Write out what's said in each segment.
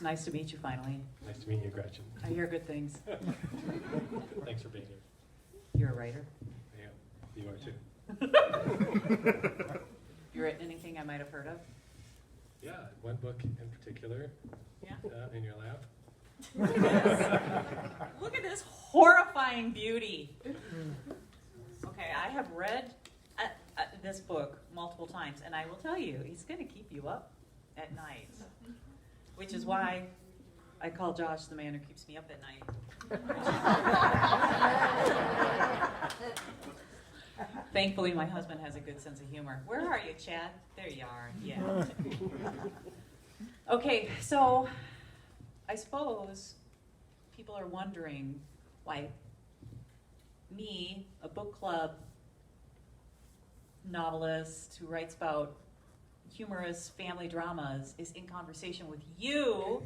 It's nice to meet you finally. Nice to meet you, Gretchen. I hear good things. Thanks for being here. You're a writer. I am. You are too. You written anything I might have heard of? Yeah, one book in particular Yeah. in your lap. Look at this horrifying beauty. Okay, I have read this book multiple times, and I will tell you, he's going to keep you up at night, which is why I call Josh the man who keeps me up at night. Thankfully, my husband has a good sense of humor. Where are you, Chad? There you are. Yeah. Okay, so I suppose people are wondering why me, a book club novelist who writes about humorous family dramas, is in conversation with you,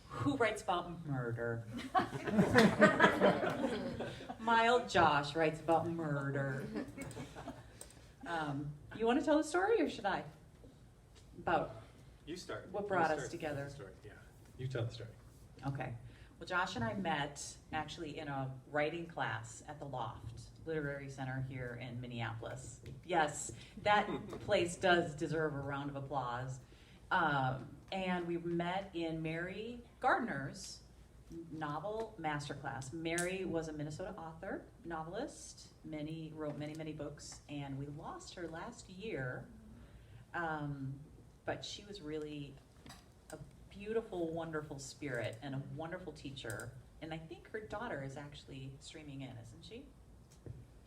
who writes about murder. Mild Josh writes about murder. You want to tell the story, or should I? About You start. what brought You us start together. the story. Yeah, you tell the story. Okay. Well, Josh and I met actually in a writing class at the Loft Literary Center here in Minneapolis. Yes, that place does deserve a round of applause. And we met in Mary Gardner's novel masterclass. Mary was a Minnesota author, novelist, wrote many books, and we lost her last year. But she was really a beautiful, wonderful spirit and a wonderful teacher. And I think her daughter is actually streaming in, isn't she?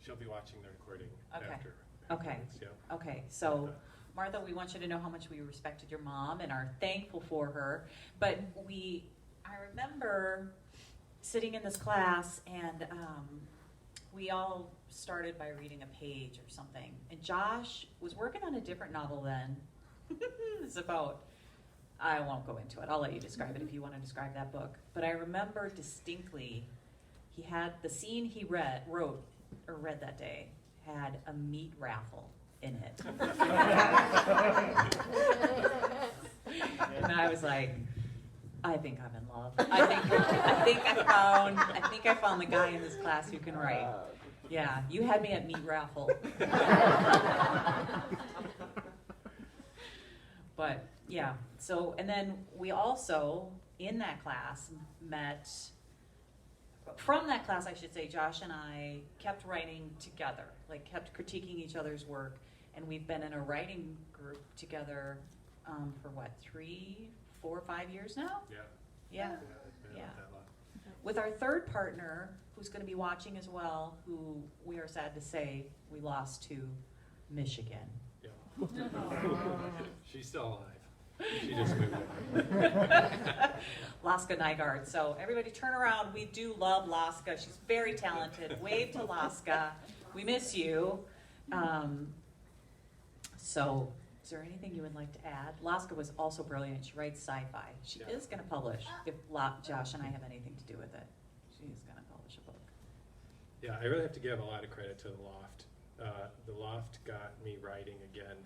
She'll be watching the recording Okay. after. Okay. Yeah. Okay, so Martha, we want you to know how much we respected your mom and are thankful for her. But I remember sitting in this class, and we all started by reading a page or something. And Josh was working on a different novel then. It's about, I won't go into it. I'll let you describe it if you want to describe that book. But I remember distinctly, he had the scene he read that day had a meat raffle in it. And I was like, I think I'm in love. I think I found the guy in this class who can write. Yeah, you had me at meat raffle. But yeah, so, and then we also, in that class, met, from that class, I should say, Josh and I kept writing together, like kept critiquing each other's work, and we've been in a writing group together for what, 3, 4, 5 years now? Yeah. Yeah. It's been Yeah. that long. With our third partner, who's going to be watching as well, who we are sad to say we lost to Michigan. Yeah. She's still alive. She just moved on. Laska Nygaard. So everybody turn around. We do love Laska. She's very talented. Wave to Laska. We miss you. So is there anything you would like to add? Laska was also brilliant. She writes sci-fi. She is going to publish, if Josh and I have anything to do with it. She's going to publish a book. Yeah, I really have to give a lot of credit to the Loft. The Loft got me writing again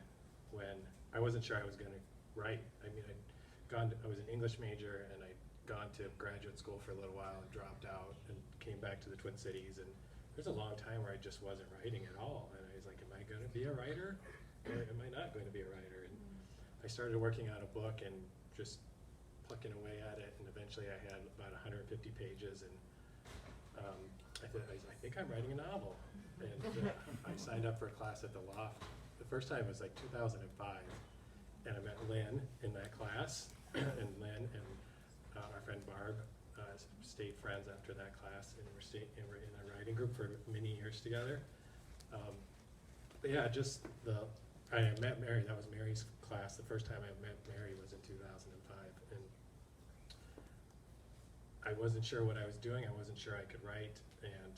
when I wasn't sure I was going to write. I mean, I was an English major, and I'd gone to graduate school for a little while and dropped out and came back to the Twin Cities. And there's a long time where I just wasn't writing at all. And I was like, am I going to be a writer? Or am I not going to be a writer? And I started working on a book and just plucking away at it. And eventually I had about 150 pages. And I think I'm writing a novel. And I signed up for a class at the Loft. The first time was like 2005. And I met Lynn in that class. And Lynn and our friend Barb stayed friends after that class. And we're in a writing group for many years together. But yeah, I met Mary. That was Mary's class. The first time I met Mary was in 2005. And I wasn't sure what I was doing. I wasn't sure I could write. And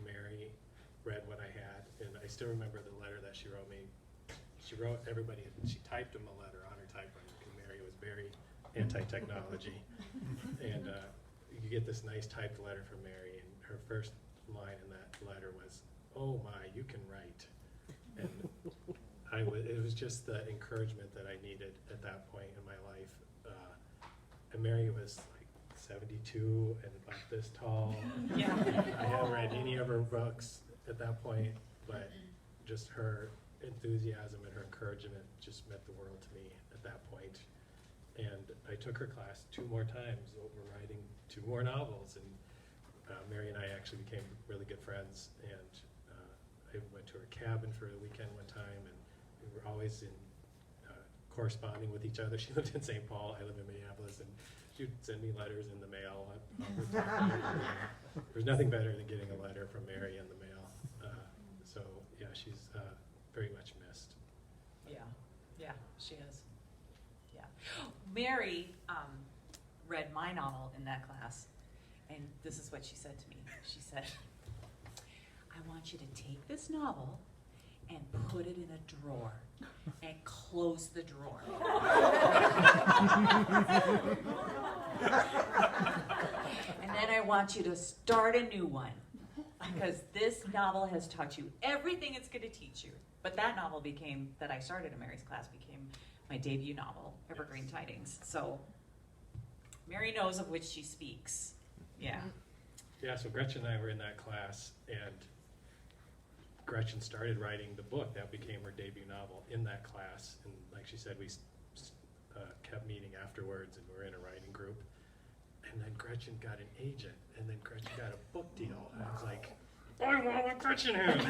Mary read what I had. And I still remember the letter that she wrote me. She wrote everybody, she typed them a letter on her typewriter because Mary was very anti-technology. And you get this nice typed letter from Mary. And her first line in that letter was, "Oh my, you can write." And it was just the encouragement that I needed at that point in my life. Mary was like 72 and about this tall. Yeah. I hadn't read any of her books at that point, but just her enthusiasm and her encouragement just meant the world to me at that point. And I took her class 2 more times over writing 2 more novels, and Mary and I actually became really good friends, and I went to her cabin for a weekend one time, and we were always in corresponding with each other. She lived in St. Paul, I live in Minneapolis, and she would send me letters in the mail. There's nothing better than getting a letter from Mary in the mail. So yeah, she's very much missed. Yeah, she is. Yeah. Mary read my novel in that class, and this is what she said to me. She said, I want you to take this novel and put it in a drawer and close the drawer. And then I want you to start a new one, because this novel has taught you everything it's going to teach you. But that novel that I started in Mary's class became my debut novel, Evergreen Tidings. So Mary knows of which she speaks. Yeah. Yeah, so Gretchen and I were in that class, and Gretchen started writing the book that became her debut novel in that class. And like she said, we kept meeting afterwards, and we were in a writing group. And then Gretchen got an agent, and then Gretchen got a book deal. And I was like, I want what Gretchen has.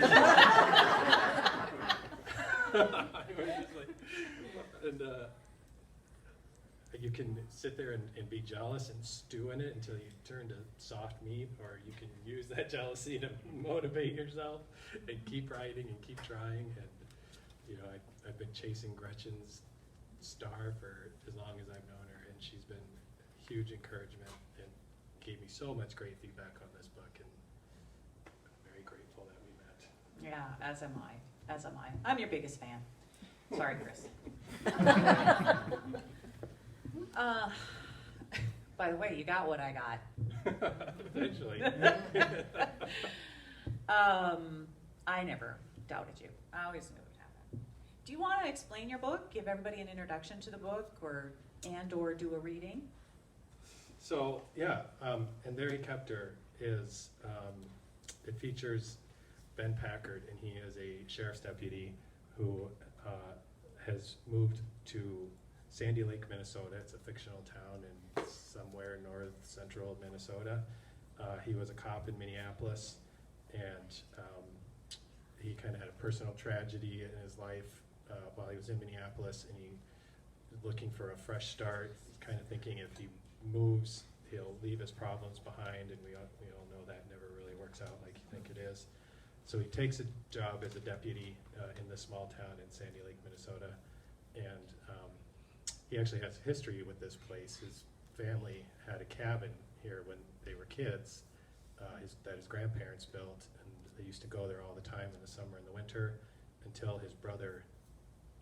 And you can sit there and be jealous and stew in it until you turn to soft meat, or you can use that jealousy to motivate yourself and keep writing and keep trying. And you know, I've been chasing Gretchen's star for as long as I've known her, and she's been a huge encouragement and gave me so much great feedback on this book, and I'm very grateful that we met. Yeah, as am I. As am I. I'm your biggest fan. Sorry, Chris. By the way, you got what I got. Eventually. I never doubted you. I always knew it would happen. Do you want to explain your book? Give everybody an introduction to the book, or do a reading? So yeah, and There He Kept Her is, it features Ben Packard, and he is a sheriff's deputy who has moved to Sandy Lake, Minnesota. It's a fictional town in somewhere north central Minnesota. He was a cop in Minneapolis, and he kind of had a personal tragedy in his life while he was in Minneapolis, and he was looking for a fresh start, kind of thinking if he moves, he'll leave his problems behind, and we all know that never really works out like you think it is. So he takes a job as a deputy in this small town in Sandy Lake, Minnesota, and he actually has history with this place. His family had a cabin here when they were kids that his grandparents built, and they used to go there all the time in the summer and the winter until his brother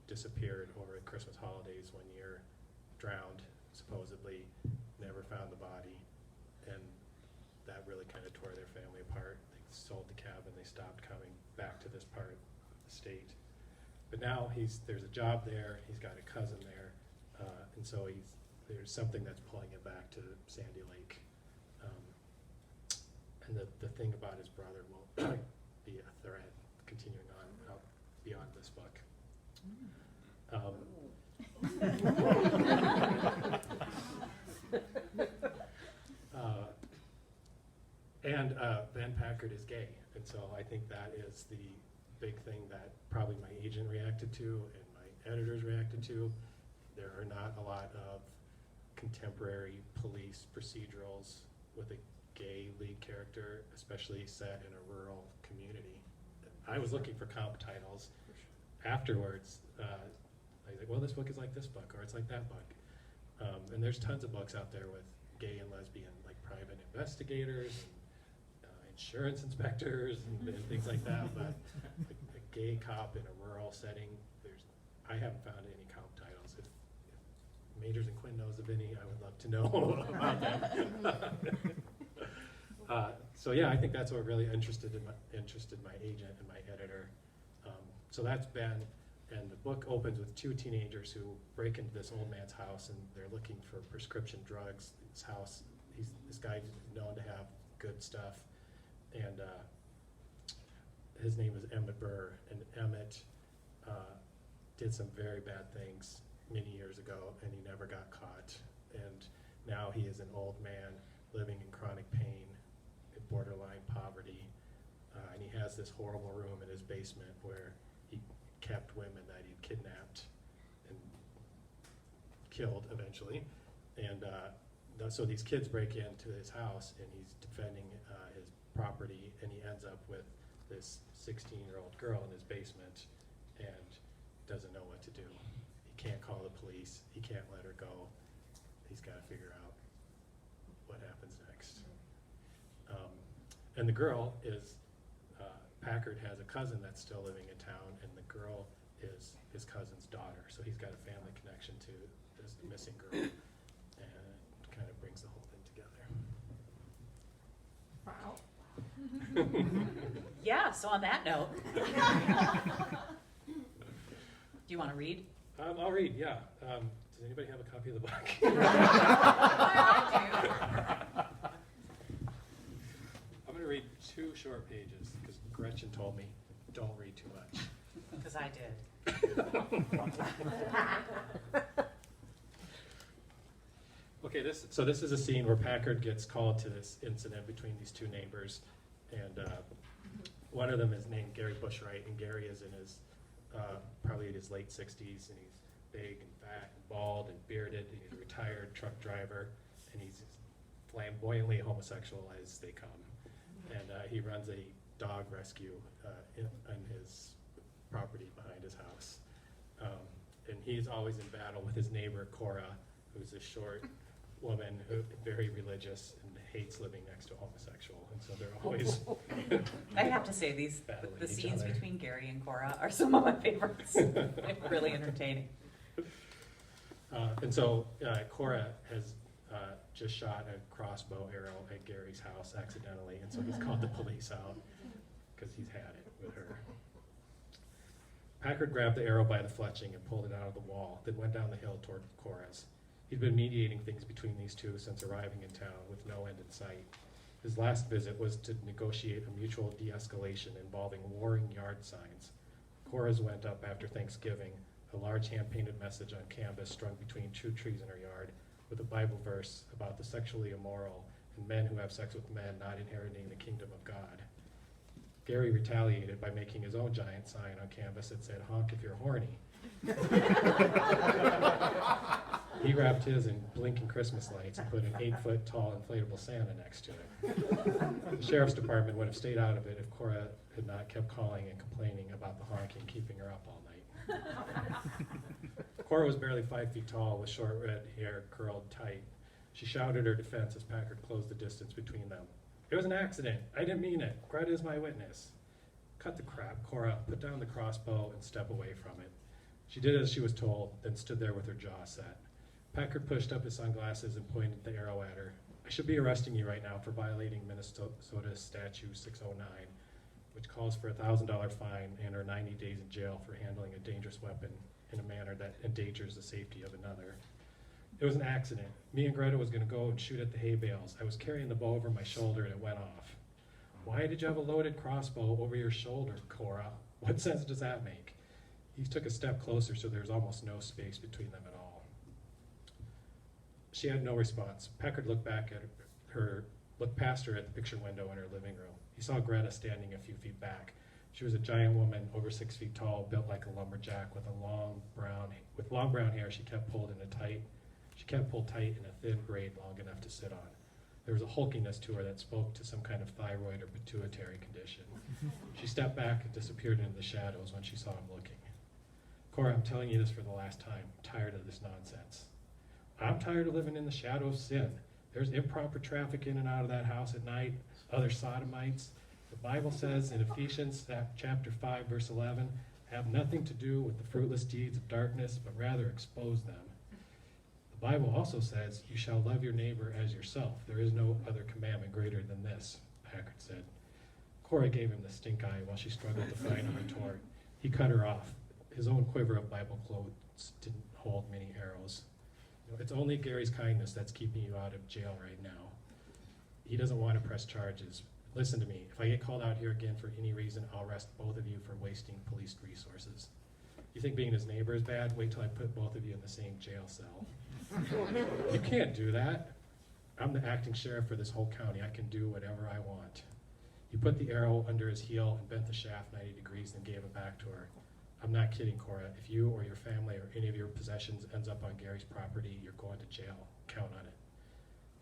disappeared over the Christmas holidays one year, drowned, supposedly, never found the body, and that really kind of tore their family apart. They sold the cabin, they stopped coming back to this part of the state. But now there's a job there, he's got a cousin there, and so there's something that's pulling him back to Sandy Lake. And the thing about his brother will be a thread continuing on out beyond this book. And Ben Packard is gay, and so I think that is the big thing that probably my agent reacted to and my editors reacted to. There are not a lot of contemporary police procedurals with a gay lead character, especially set in a rural community. I was looking for comp titles. Afterwards, I was like, well, this book is like this book, or it's like that book. And there's tons of books out there with gay and lesbian, like private investigators, and insurance inspectors, and things like that. But a gay cop in a rural setting, I haven't found any comp titles. If Magers and Quinn knows of any, I would love to know about them. So yeah, I think that's what really interested my agent and my editor. So that's Ben, And the book opens with two teenagers who break into this old man's house, and they're looking for prescription drugs. This house, this guy is known to have good stuff, and his name is Emmett Burr, and Emmett did some very bad things many years ago, and he never got caught. And now he is an old man living in chronic pain, in borderline poverty, and he has this horrible room in his basement where he kept women that he'd kidnapped and killed eventually. And so these kids break into his house, and he's defending his property, and he ends up with this 16-year-old girl in his basement and doesn't know what to do. He can't call the police. He can't let her go. He's got to figure out what happens next. And the girl is, Packard has a cousin that's still living in town, and the girl is his cousin's daughter. So he's got a family connection to this missing girl, and it kind of brings the whole thing together. Wow. Yeah, so on that note. Do you want to read? I'll read, yeah. Does anybody have a copy of the book? I'm going to read 2 short pages because Gretchen told me don't read too much. Because I did. Okay, this is a scene where Packard gets called to this incident between these 2 neighbors, and one of them is named Gary Bushwright, and Gary is in his probably in his late 60s, and he's big and fat and bald and bearded, and he's a retired truck driver, and he's flamboyantly homosexual as they come. And he runs a dog rescue on his property behind his house. And he's always in battle with his neighbor, Cora, who's a short woman, very religious, and hates living next to a homosexual. And so they're always I have to say, battling the each scenes other. between Gary and Cora are some of my favorites. They're really entertaining. And so Cora has just shot a crossbow arrow at Gary's house accidentally, and so he's called the police out because he's had it with her. Packard grabbed the arrow by the fletching and pulled it out of the wall, then went down the hill toward Cora's. He'd been mediating things between these two since arriving in town with no end in sight. His last visit was to negotiate a mutual de-escalation involving warring yard signs. Cora's went up after Thanksgiving, a large hand-painted message on canvas strung between 2 trees in her yard, with a Bible verse about the sexually immoral and men who have sex with men not inheriting the kingdom of God. Gary retaliated by making his own giant sign on canvas that said, "Honk if you're horny." He wrapped his in blinking Christmas lights and put an 8-foot tall inflatable Santa next to it. The sheriff's department would have stayed out of it if Cora had not kept calling and complaining about the honking keeping her up all night. Cora was barely 5 feet tall with short red hair curled tight. She shouted her defense as Packard closed the distance between them. "It was an accident. I didn't mean it. Greta is my witness." "Cut the crap, Cora. Put down the crossbow and step away from it." She did as she was told, then stood there with her jaw set. Packard pushed up his sunglasses and pointed the arrow at her. "I should be arresting you right now for violating Minnesota Statute 609, which calls for a $1,000 fine and or 90 days in jail for handling a dangerous weapon in a manner that endangers the safety of another. It was an accident. Me and Greta was going to go and shoot at the hay bales. I was carrying the bow over my shoulder and it went off." "Why did you have a loaded crossbow over your shoulder, Cora? What sense does that make?" He took a step closer so there was almost no space between them at all. She had no response. Packard looked past her at the picture window in her living room. He saw Greta standing a few feet back. She was a giant woman, over 6 feet tall, built like a lumberjack, with long brown hair she kept pulled tight in a thin braid long enough to sit on. There was a hulkiness to her that spoke to some kind of thyroid or pituitary condition. She stepped back and disappeared into the shadows when she saw him looking. "Cora, I'm telling you this for the last time. I'm tired of this nonsense." "I'm tired of living in the shadow of sin. There's improper traffic in and out of that house at night, other sodomites. The Bible says in Ephesians chapter 5, verse 11, have nothing to do with the fruitless deeds of darkness, but rather expose them. The Bible also says, you shall love your neighbor as yourself. There is no other commandment greater than this," Packard said. Cora gave him the stink eye while she struggled to find a retort. He cut her off. his own quiver of Bible quotes didn't hold many arrows. It's only Gary's kindness that's keeping you out of jail right now. He doesn't want to press charges. Listen to me. If I get called out here again for any reason, I'll arrest both of you for wasting police resources. You think being his neighbor is bad? Wait till I put both of you in the same jail cell. You can't do that. I'm the acting sheriff for this whole county. I can do whatever I want. He put the arrow under his heel and bent the shaft 90 degrees and gave it back to her. I'm not kidding, Cora. If you or your family or any of your possessions ends up on Gary's property, you're going to jail. Count on it.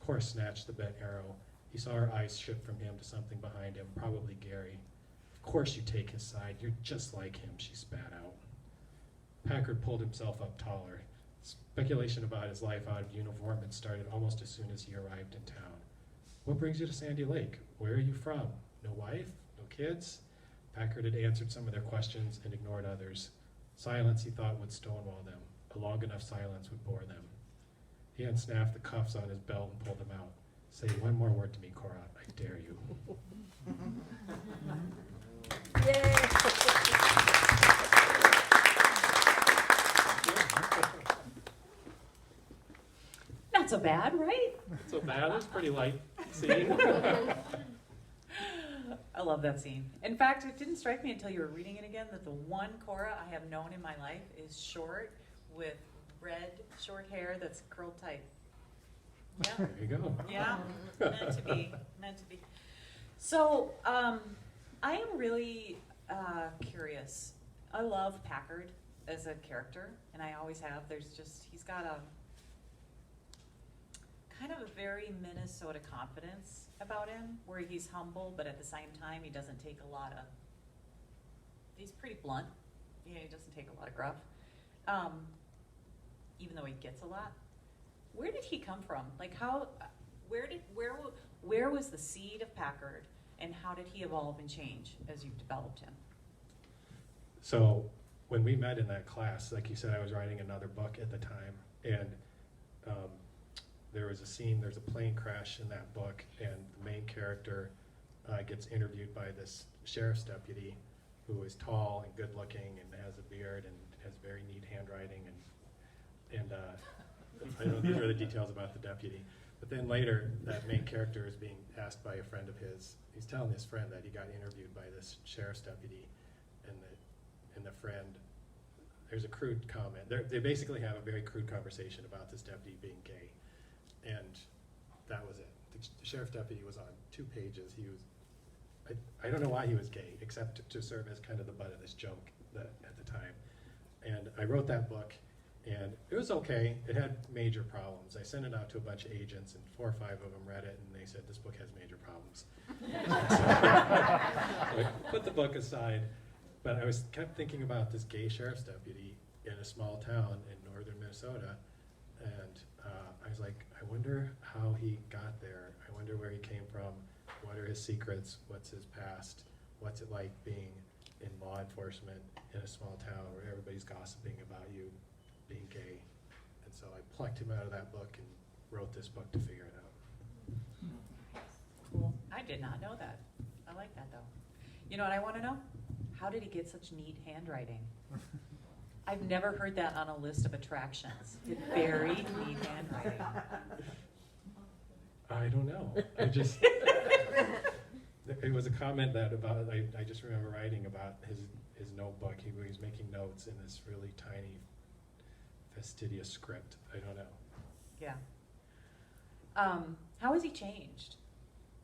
Cora snatched the bent arrow. He saw her eyes shift from him to something behind him, probably Gary. Of course you take his side. You're just like him, she spat out. Packard pulled himself up taller. Speculation about his life out of uniform had started almost as soon as he arrived in town. What brings you to Sandy Lake? Where are you from? No wife? No kids? Packard had answered some of their questions and ignored others. Silence, he thought, would stonewall them. A long enough silence would bore them. He unsnapped the cuffs on his belt and pulled them out. Say one more word to me, Cora. I dare you. Not so bad, right? Not so bad. It's pretty light scene. I love that scene. In fact, it didn't strike me until you were reading it again that the one Cora I have known in my life is short with red short hair that's curled tight. Yeah. There you go. Yeah, meant to be, meant to be. So, I am really curious. I love Packard as a character, and I always have. He's got a kind of a very Minnesota confidence about him, where he's humble, but at the same time, he doesn't take a lot of, he's pretty blunt. Yeah, he doesn't take a lot of gruff, even though he gets a lot. Where did he come from? Like where was the seed of Packard, and how did he evolve and change as you've developed him? So when we met in that class, like you said, I was writing another book at the time, and there was a scene, there's a plane crash in that book, and the main character gets interviewed by this sheriff's deputy who is tall and good looking and has a beard and has very neat handwriting, and I don't know, these are the details about the deputy. But then later, that main character is being asked by a friend of his. He's telling his friend that he got interviewed by this sheriff's deputy, and the friend, there's a crude comment. They basically have a very crude conversation about this deputy being gay, and that was it. The sheriff's deputy was on 2 pages. He was, I don't know why he was gay, except to serve as kind of the butt of this joke at the time. And I wrote that book. And it was okay. It had major problems. I sent it out to a bunch of agents, and 4 or 5 of them read it, and they said, this book has major problems. So I put the book aside, but I kept thinking about this gay sheriff's deputy in a small town in northern Minnesota, and I was like, I wonder how he got there. I wonder where he came from. What are his secrets? What's his past? What's it like being in law enforcement in a small town where everybody's gossiping about you being gay? And so I plucked him out of that book and wrote this book to figure it out. Cool. I did not know that. I like that, though. You know what I want to know? How did he get such neat handwriting? I've never heard that on a list of attractions. Very neat handwriting. I don't know. I just, it was a comment that about, I just remember writing about his notebook. He was making notes in this really tiny, fastidious script. I don't know. Yeah. How has he changed?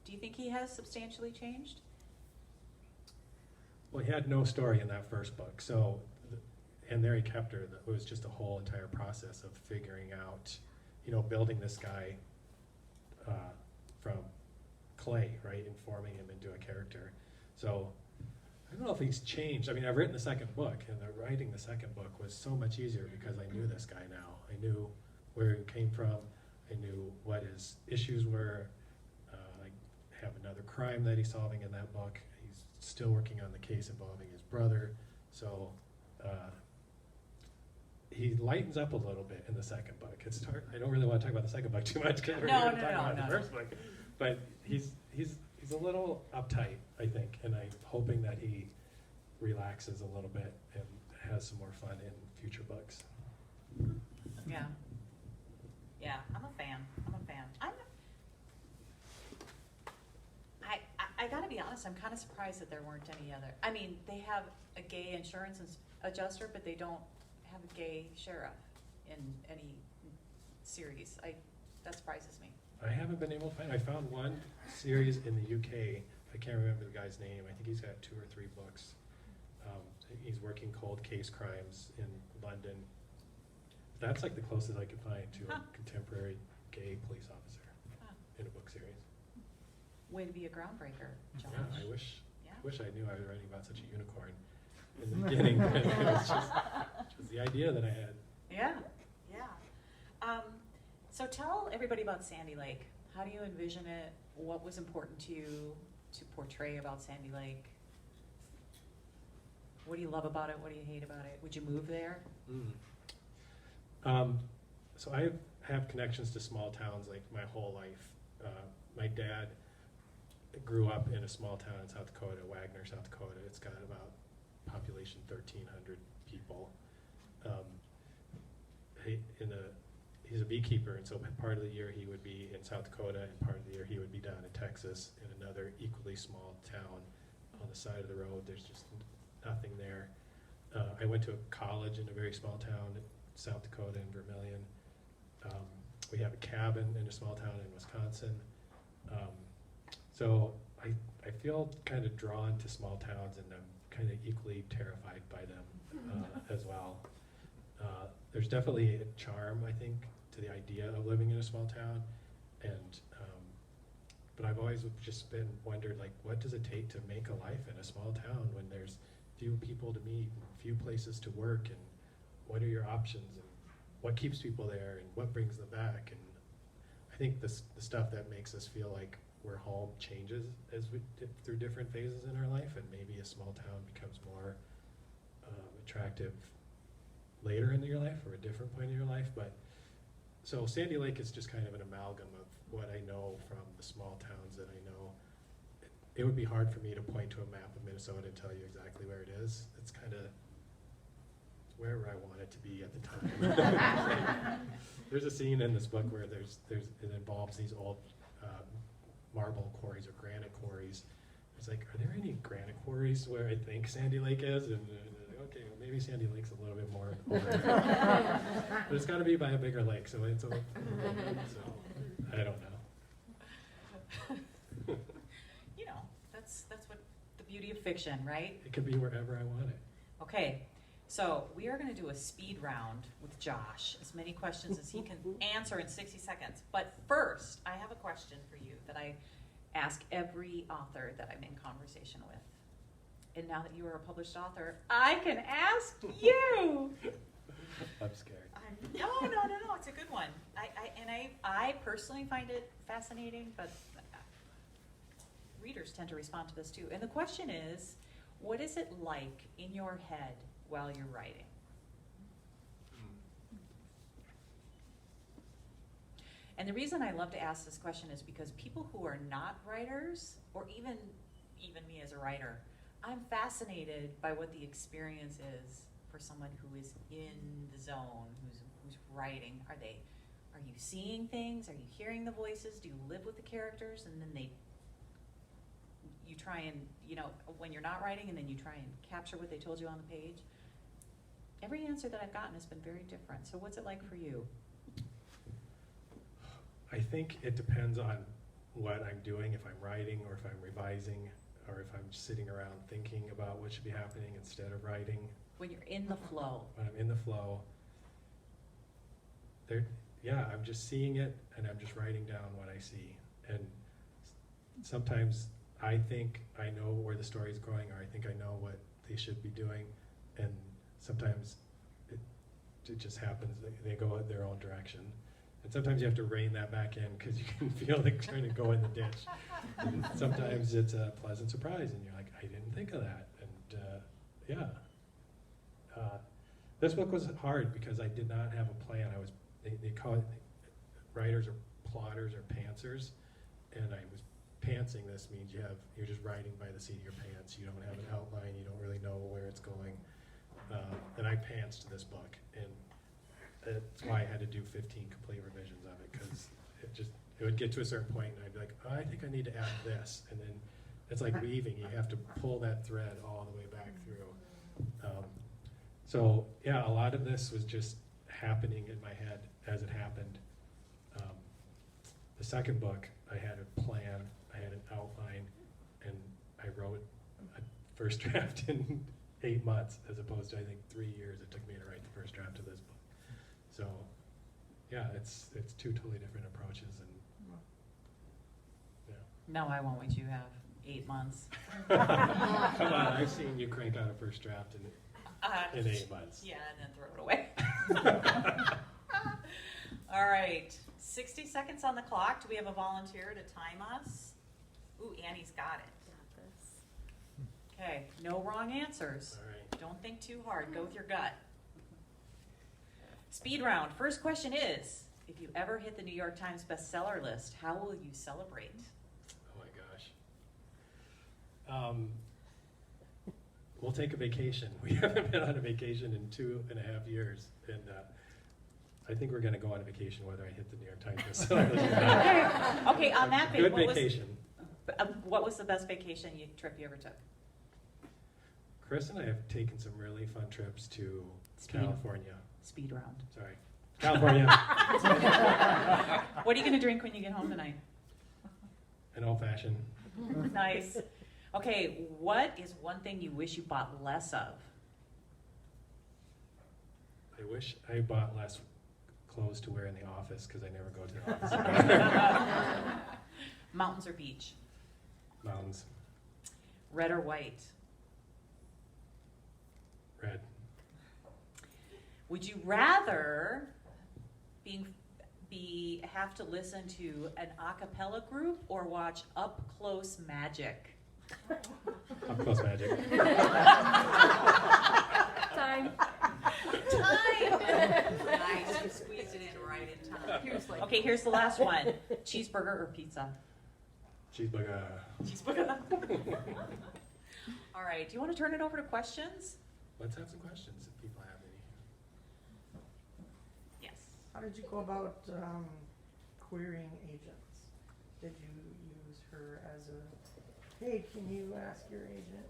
Do you think he has substantially changed? Well, he had no story in that first book, so, and there he kept her. It was just a whole entire process of figuring out, building this guy from clay, right, and forming him into a character. So I don't know if he's changed. I mean, I've written the second book, and writing the second book was so much easier because I knew this guy now. I knew where he came from. I knew what his issues were. I have another crime that he's solving in that book. He's still working on the case involving his brother. So he lightens up a little bit in the second book. It's hard. I don't really want to talk about the second book too much because we're going to talk about the first book. But he's a little uptight, I think, and I'm hoping that he relaxes a little bit and has some more fun in future books. Yeah. Yeah, I'm a fan. I gotta be honest, I'm kind of surprised that there weren't any other. I mean, they have a gay insurance adjuster, but they don't have a gay sheriff in any series. That surprises me. I haven't been able to find. I found one series in the UK. I can't remember the guy's name. I think he's got 2 or 3 books. He's working cold case crimes in London. That's like the closest I could find to a contemporary gay police officer in a book series. Way to be a groundbreaker, Josh. Yeah, I wish I knew I was writing about such a unicorn in the beginning. But it was just the idea that I had. Yeah. So tell everybody about Sandy Lake. How do you envision it? What was important to you to portray about Sandy Lake? What do you love about it? What do you hate about it? Would you move there? So I have connections to small towns like my whole life. My dad grew up in a small town in South Dakota, Wagner, South Dakota. It's got about population 1,300 people. He's a beekeeper, and so part of the year he would be in South Dakota, and part of the year he would be down in Texas in another equally small town on the side of the road. There's just nothing there. I went to a college in a very small town in South Dakota in Vermilion. We have a cabin in a small town in Wisconsin. So I feel kind of drawn to small towns, and I'm kind of equally terrified by them as well. There's definitely a charm, I think, to the idea of living in a small town, and but I've always just wondered, like, what does it take to make a life in a small town when there's few people to meet, and few places to work, and what are your options, and what keeps people there, and what brings them back? And I think the stuff that makes us feel like we're home changes as we through different phases in our life, and maybe a small town becomes more attractive later in your life or a different point in your life. But so Sandy Lake is just kind of an amalgam of what I know from the small towns that I know. It would be hard for me to point to a map of Minnesota and tell you exactly where it is. It's kind of wherever I want it to be at the time. There's a scene in this book where it involves these old marble quarries or granite quarries. It's like, are there any granite quarries where I think Sandy Lake is? And okay, well, maybe Sandy Lake's a little bit more over there. But it's got to be by a bigger lake, so it's so I don't know. You know, that's what the beauty of fiction, right? It could be wherever I want it. Okay, so we are going to do a speed round with Josh, as many questions as he can answer in 60 seconds. But first, I have a question for you that I ask every author that I'm in conversation with. And now that you are a published author, I can ask you. I'm scared. No, it's a good one. I personally find it fascinating, but readers tend to respond to this too. And the question is, what is it like in your head while you're writing? And the reason I love to ask this question is because people who are not writers, or even me as a writer, I'm fascinated by what the experience is for someone who is in the zone, who's writing. Are you seeing things? Are you hearing the voices? Do you live with the characters? And then you try and, when you're not writing, and then you try and capture what they told you on the page. Every answer that I've gotten has been very different. So what's it like for you? I think it depends on what I'm doing, if I'm writing or if I'm revising or if I'm sitting around thinking about what should be happening instead of writing. When you're in the flow. When I'm in the flow, I'm just seeing it and I'm just writing down what I see. And sometimes I think I know where the story is going, or I think I know what they should be doing, and sometimes it just happens. They go their own direction. And sometimes you have to rein that back in because you can feel them trying to go in the ditch. And sometimes it's a pleasant surprise, and you're like, I didn't think of that. And this book was hard because I did not have a plan. They call it, writers are plotters or pantsers, and I was pantsing. This means you're just writing by the seat of your pants. You don't have an outline. You don't really know where it's going. and I pantsed this book, and that's why I had to do 15 complete revisions of it, because it would get to a certain point, and I'd be like, oh, I think I need to add this, and then it's like weaving. You have to pull that thread all the way back through. So yeah, a lot of this was just happening in my head as it happened. The second book, I had a plan, I had an outline, and I wrote a first draft in 8 months, as opposed to I think 3 years it took me to write the first draft of this book. So yeah, it's two totally different approaches, and yeah. No, I won't wait. You have 8 months. Come on, I've seen you crank out a first draft in 8 months. Yeah, and then throw it away. All right, 60 seconds on the clock. Do we have a volunteer to time us? Ooh, Annie's got it. Okay, no wrong answers. All right. Don't think too hard. Go with your gut. Speed round. First question is, if you ever hit the New York Times bestseller list, how will you celebrate? Oh my gosh. We'll take a vacation. We haven't been on a vacation in 2.5 years, and I think we're going to go on a vacation whether I hit the New York Times bestseller list or not. Okay, on that Good vacation. What was the best vacation trip you ever took? Chris and I have taken some really fun trips to California. Speed round. Sorry. California. What are you going to drink when you get home tonight? An old fashioned. Nice. Okay, what is one thing you wish you bought less of? I wish I bought less clothes to wear in the office, because I never go to the office. Mountains or beach? Mountains. Red or white? Red. Would you rather have to listen to an a cappella group or watch Up Close Magic? Up Close Magic. Time. Nice, you squeezed it in right in time. Okay, here's the last one. Cheeseburger or pizza? Cheeseburger. Cheeseburger. All right, do you want to turn it over to questions? Let's have some questions if people have any. Yes. How did you go about querying agents? Did you use her as a, hey, can you ask your agent?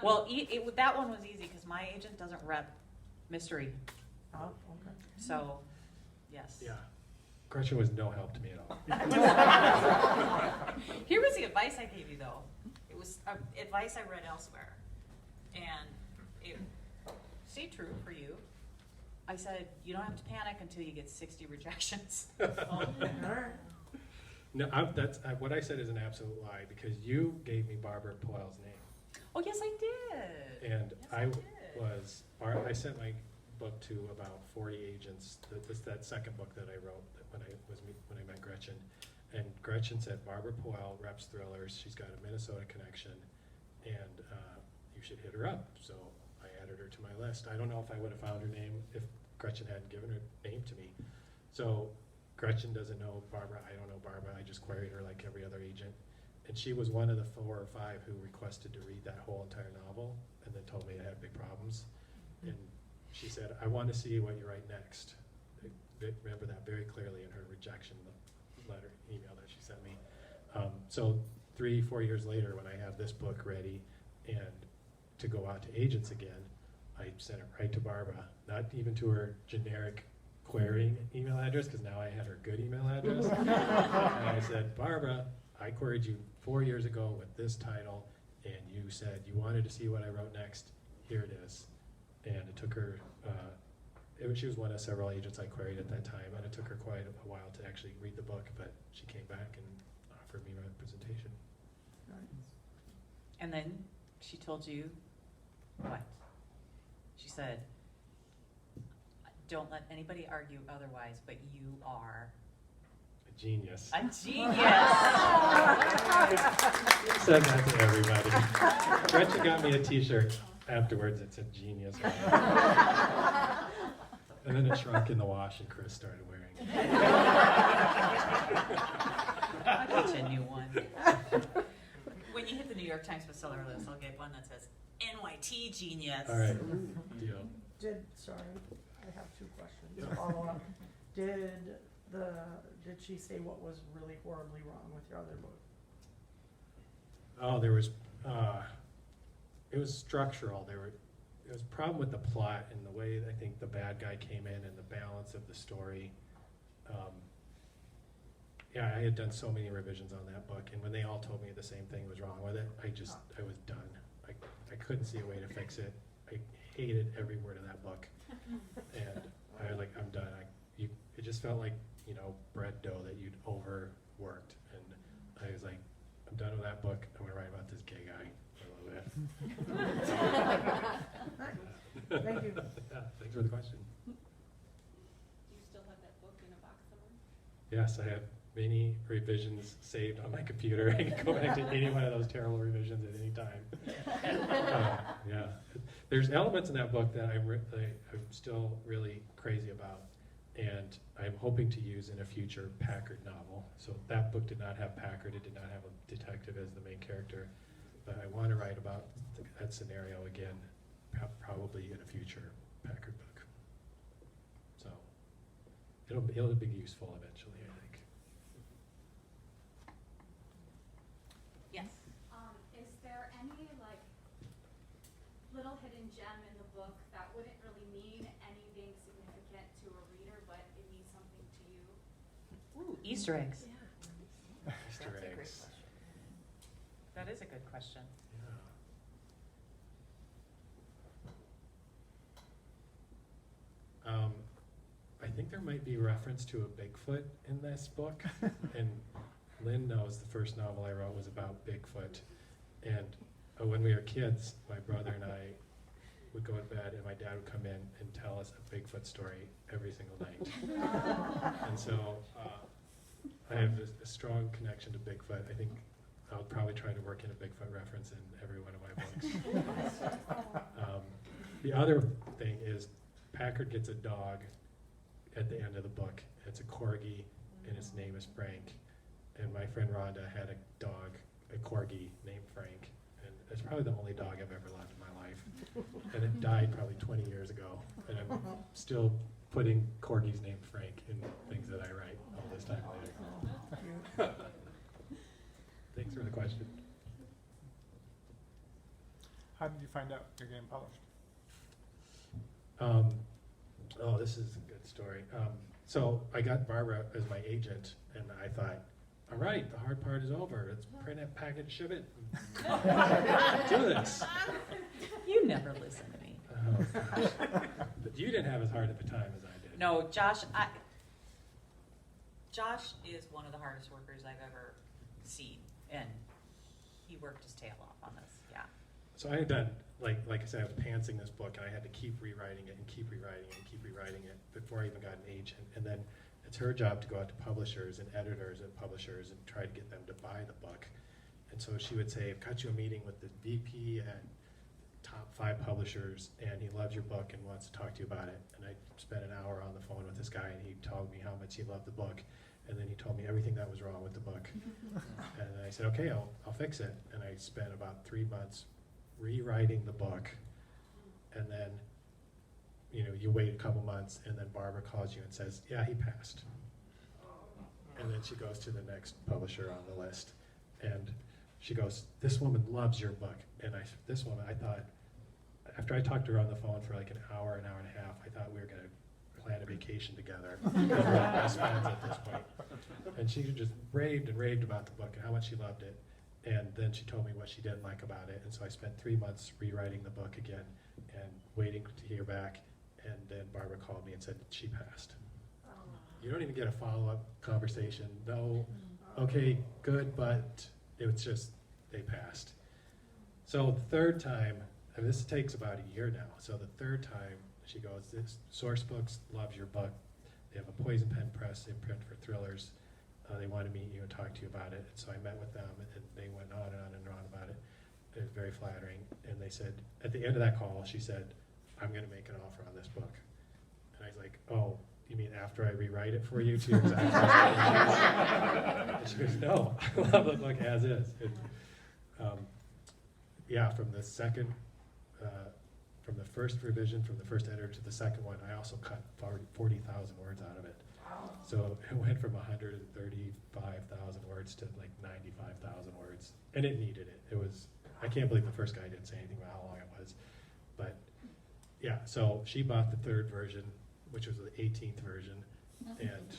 Well, that one was easy because my agent doesn't rep mystery. Oh, okay. So, yes. Yeah. Gretchen was no help to me at all. Here was the advice I gave you, though. It was advice I read elsewhere. And it stayed true for you. I said, you don't have to panic until you get 60 rejections. All right. No, what I said is an absolute lie, because you gave me Barbara Poyle's name. Oh, yes, I did. And Yes, I sent my book to about 40 agents. That second book that I wrote when I met Gretchen, and Gretchen said Barbara Poyle reps thrillers. She's got a Minnesota connection, and you should hit her up. So I added her to my list. I don't know if I would have found her name if Gretchen hadn't given her name to me. So Gretchen doesn't know Barbara. I don't know Barbara. I just queried her like every other agent. And she was one of the 4 or 5 who requested to read that whole entire novel, and then told me it had big problems. And she said, I want to see what you write next. I remember that very clearly in her rejection email that she sent me. So 3-4 years later, when I have this book ready and to go out to agents again, I sent it right to Barbara, not even to her generic querying email address, because now I had her good email address. And I said, Barbara, I queried you 4 years ago with this title, and you said you wanted to see what I wrote next. Here it is. And it took her, she was one of several agents I queried at that time, and it took her quite a while to actually read the book, but she came back and offered me representation. And then she told you what? She said, don't let anybody argue otherwise, but you are A genius. a genius. Said that to everybody. Gretchen got me a t-shirt afterwards that said genius. And then it shrunk in the wash and Chris started wearing it. I'll get you a new one. When you hit the New York Times bestseller list, I'll get one that says NYT genius. All right, deal. Sorry, I have two questions to follow up. Did she say what was really horribly wrong with your other book? Oh, it was structural. There was a problem with the plot and the way I think the bad guy came in and the balance of the story. Yeah, I had done so many revisions on that book, and when they all told me the same thing was wrong with it, I was done. I couldn't see a way to fix it. I hated every word of that book, and I was like, I'm done. It just felt like, bread dough that you'd overworked, and I was like, I'm done with that book. I'm gonna write about this gay guy for a little bit. Thank you. Yeah, thanks for the question. Do you still have that book in a box somewhere? Yes, I have many revisions saved on my computer. I can go back to any one of those terrible revisions at any time. Yeah, there's elements in that book that I'm still really crazy about, and I'm hoping to use in a future Packard novel. So that book did not have Packard. It did not have a detective as the main character, but I want to write about that scenario again, probably in a future Packard book. So it'll be useful eventually, I think. Yes. Is there any little hidden gem in the book that wouldn't really mean anything significant to a reader, but it means something to you? Ooh, Easter eggs. Easter That's a great eggs. question. That is a good question. Yeah. I think there might be reference to a Bigfoot in this book, and Lynn knows the first novel I wrote was about Bigfoot, and when we were kids, my brother and I would go to bed, and my dad would come in and tell us a Bigfoot story every single night. And so I have a strong connection to Bigfoot. I think I'll probably try to work in a Bigfoot reference in every one of my books. The other thing is Packard gets a dog at the end of the book. It's a corgi, and its name is Frank. And my friend Rhonda had a dog, a corgi named Frank. And it's probably the only dog I've ever loved in my life. And it died probably 20 years ago. And I'm still putting corgis named Frank in things that I write all this time later. Thanks for the question. How did you find out you're getting published? Oh, this is a good story. So I got Barbara as my agent, and I thought, all right, the hard part is over. Let's print it, pack it, ship it, and do this. You never listen to me. Oh, gosh. But you didn't have as hard of a time as I did. No, Josh is one of the hardest workers I've ever seen, and he worked his tail off on this. Yeah. So I had done, like I said, I was pantsing this book, and I had to keep rewriting it and keep rewriting it and keep rewriting it before I even got an agent. And then it's her job to go out to publishers and editors and publishers and try to get them to buy the book. And so she would say, I've got you a meeting with the VP at top 5 publishers, and he loves your book and wants to talk to you about it. And I spent an hour on the phone with this guy, and he told me how much he loved the book. And then he told me everything that was wrong with the book. And I said, okay, I'll fix it. And I spent about 3 months rewriting the book. And then, you wait a couple months, and then Barbara calls you and says, yeah, he passed. And then she goes to the next publisher on the list. And she goes, this woman loves your book. And this woman, I thought, after I talked to her on the phone for like an hour and a half, I thought we were going to plan a vacation together. We were best friends at this point. And she just raved and raved about the book and how much she loved it. And then she told me what she didn't like about it. And so I spent 3 months rewriting the book again and waiting to hear back. And then Barbara called me and said she passed. You don't even get a follow-up conversation. No, okay, good, but it was just, they passed. So the third time, and this takes about a year now, so the third time she goes, this Sourcebooks loves your book. They have a Poison Pen Press, they print for thrillers. They want to meet you and talk to you about it. And so I met with them, and they went on and on and on about it. It was very flattering. And they said, at the end of that call, she said, I'm going to make an offer on this book. And I was like, oh, you mean after I rewrite it for you to your exact specifications? And she goes, no, I love the book as is. Yeah, from the second from the first revision, from the first editor to the second one, I also cut 40,000 words out of it. So it went from 135,000 words to like 95,000 words, and it needed it. It was, I can't believe the first guy didn't say anything about how long it was, but yeah, so she bought the third version, which was the 18th version, and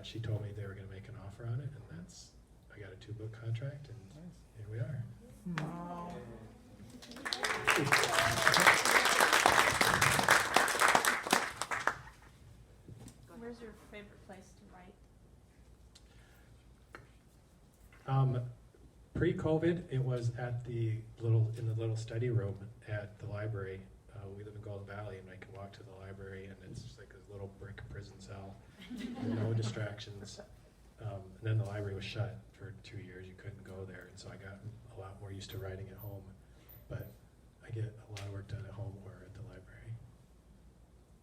she told me they were going to make an offer on it, and that's, I got a 2-book contract, and here we are. Wow. Where's your favorite place to write? Pre-COVID, it was at in the little study room at the library. We live in Golden Valley, and I can walk to the library, and it's just like a little brick prison cell, with no distractions. And then the library was shut for 2 years. You couldn't go there, and so I got a lot more used to writing at home. But I get a lot of work done at home or at the library.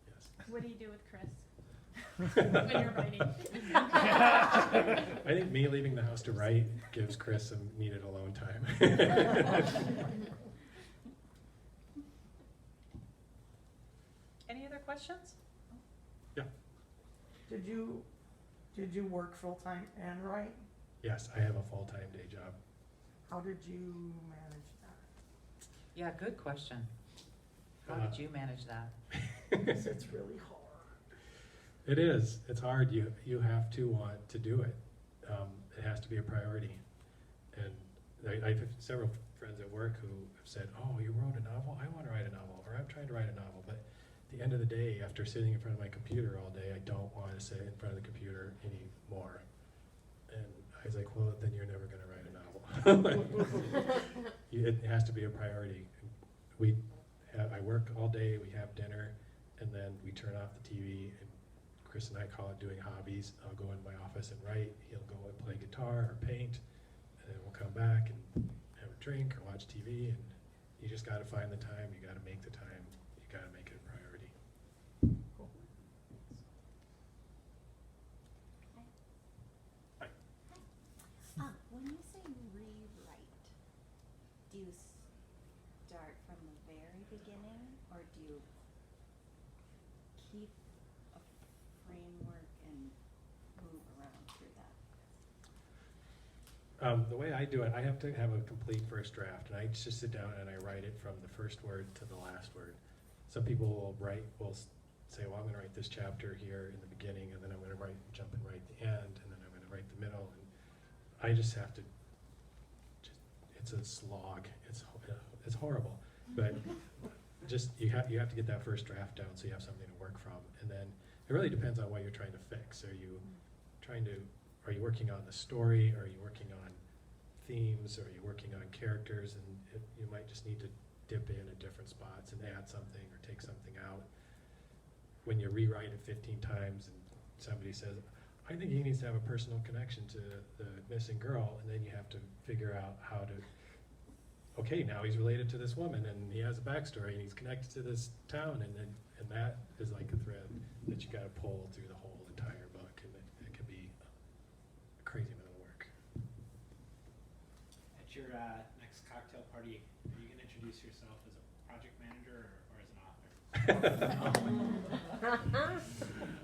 Yes. What do you do with Chris when you're writing? I think me leaving the house to write gives Chris some needed alone time. Any other questions? Yeah. Did you work full-time and write? Yes, I have a full-time day job. How did you manage that? Yeah, good question. How did you manage that? Because it's really hard. It is. It's hard. You have to want to do it. It has to be a priority. And I have several friends at work who have said, "Oh, you wrote a novel? I want to write a novel," or "I'm trying to write a novel." But at the end of the day, after sitting in front of my computer all day, I don't want to sit in front of the computer anymore. And I was like, "Well, then you're never going to write a novel." It has to be a priority. I work all day. We have dinner, and then we turn off the TV. And Chris and I call it doing hobbies. I'll go in my office and write. He'll go and play guitar or paint, and then we'll come back and have a drink or watch TV. And you just got to find the time. You got to make the time. You got to make it a priority. When you say rewrite, do you start from the very beginning, or do you keep a framework and move around through that? The way I do it, I have to have a complete first draft, and I just sit down and I write it from the first word to the last word. Some people will say, "Well, I'm going to write this chapter here in the beginning, and then I'm going to jump and write the end, and then I'm going to write the middle." And I just have to. It's a slog. It's horrible, but just you have to get that first draft down so you have something to work from, and then it really depends on what you're trying to fix. Are you working on the story? Are you working on themes? Are you working on characters? And you might just need to dip in at different spots and add something or take something out. When you rewrite it 15 times and somebody says, "I think he needs to have a personal connection to the missing girl," and then you have to figure out how to, okay, now he's related to this woman and he has a backstory and he's connected to this town, and that is like a thread that you got to pull through the whole entire book, and it can be a crazy amount of work. At your next cocktail party, are you going to introduce yourself as a project manager or as an author?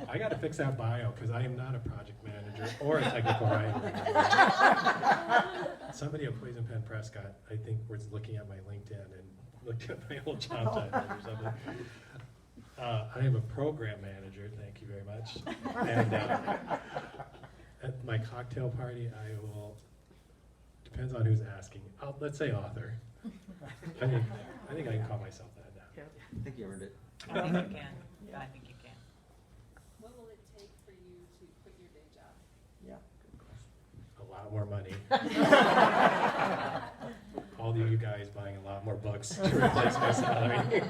I got to fix that bio because I am not a project manager or a technical writer. Somebody at Poison Pen Press I think, was looking at my LinkedIn and looked at my old job title or something. I am a program manager, thank you very much. And at my cocktail party, I will, depends on who's asking. Let's say author. I think I can call myself that now. I think you earned it. I think you can. I think you can. What will it take for you to quit your day job? Yeah, good question. A lot more money. All of you guys buying a lot more books to replace my salary.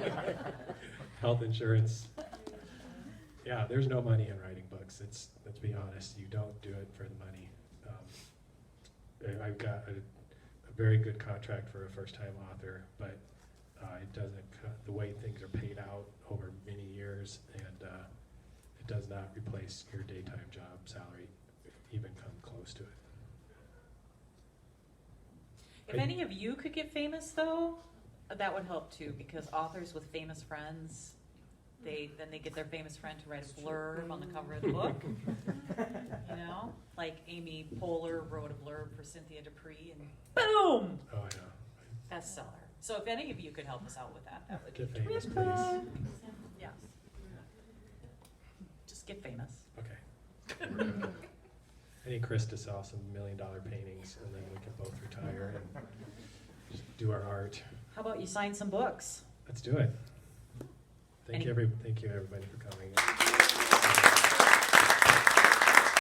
Health insurance. Yeah, there's no money in writing books. Let's be honest. You don't do it for the money. I've got a very good contract for a first-time author, but it doesn't. The way things are paid out over many years, and it does not replace your daytime job salary, even come close to it. If any of you could get famous, though, That would help too, because authors with famous friends, they get their famous friend to write a blurb on the cover of the book. You know, like Amy Poehler wrote a blurb for Cynthia Dupree, and boom, Oh, I know. bestseller. So if any of you could help us out with that, that would Get be famous, terrific. please. Yes. Just get famous. Okay. I need Chris to sell some $1 million paintings, and then we can both retire and just do our art. How about you sign some books? Let's do it. Thank Any- you, everybody, for coming.